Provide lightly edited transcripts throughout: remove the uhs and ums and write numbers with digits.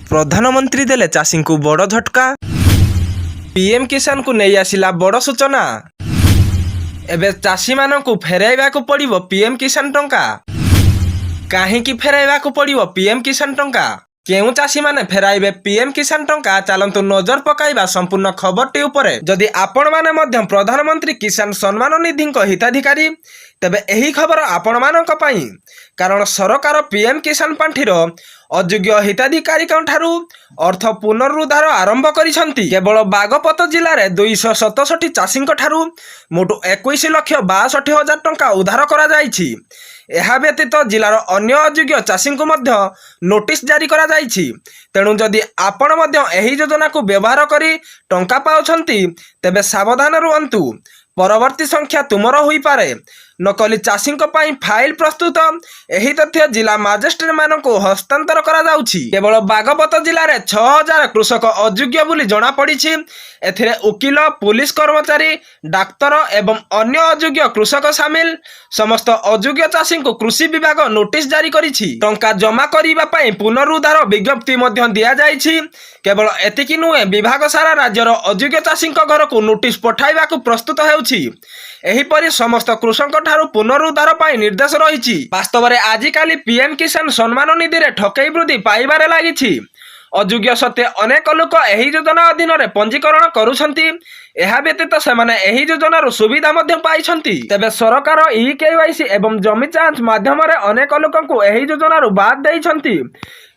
प्रधानमंत्री देले चाषी को बड़ झटका। पीएम किसान को नहीं आसिला बड़ सूचना। एबे चाषी मानकु फेराइबाकु पड़िबो पीएम किसान टंका। काहेकि फेराइबाकु पड़िबो पीएम किसान टंका? केउ चाषी माने फेराइबे पीएम किसान टंका? चलतु नजर पकाइबा संपूर्ण खबरटी उपरे। जदि आपण माने मध्यम प्रधानमंत्री किसान सम्मान निधि हिताधिकारी तेबे एही खबर आपण मानक पई, कारण सरकार पीएम किसान पांठिर अयोग्य हिताधिकारी ठारू अर्थ पुनरुद्धार आरंभ करिसंती। केवल बागपत जिले में 267 चाषी ठारू मोट 21,62,000 टंका उद्धार करा जाइछि। यह व्यतीत जिलार अन्य अयोग्य चाषी को मध्य नोटिस जारी करा जाइछि। तेणु जदि आपण मध्य एही योजना को व्यवहार करी टंका पाउछंती तेबे सावधान रुहंतु। परवर्ती संख्या तुमर होई पारे। नकली चाषी फाइल प्रस्तुत एही तथ्य जिला मजिस्ट्रेट मानक हस्तांतर करा जाउछि। केवल बागपत जिले में 6,000 कृषक अयोग्य बोली जना पड़िछि। एथिरे उकिल, पुलिस कर्मचारी, डाक्तर एवं अन्य अयोग्य कृषक सामिल। समस्त अयोग्य चाषी को कृषि विभाग नोटिस जारी करिछि। टंका जमा करिबा पई पुनरुद्धार विज्ञप्ति मध्य दिया जाइछि। केवल एतिकी नुहे, विभाग सारा राज्यर अयोग्य चाषी घर को नोटिस पठाइबा को प्रस्तुत हेउछि। एहीपरि समस्त कृषक ठारू पुनरुद्धार पाई निर्देश रही। वास्तव में आजिकाली पीएम किसान सम्मान निधि रे ठकई वृद्धि पाइबारे लागिछि। अयोग्य सत्वे अनेक लोक एही योजना अधीन रे पंजीकरण करुछंती। एहा व्यतीत सेमाने एही योजनार सुविधा मध्य पाइछंती। तेबे सरकार ई-केवाईसी एवं जमी जांच माध्यम रे अनेक लोकंकु एही योजनार बाद देइछंती।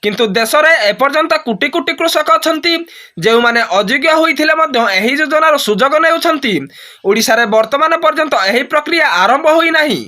किंतु देश में एपर्यंत कोटी कोटी कृषक अछंती जे माने अयोग्य होइथिले मध्य एही योजनार सुजोग नेउछंती। ओडिसा रे वर्तमान पर्यंत एही प्रक्रिया आरंभ होई नाही।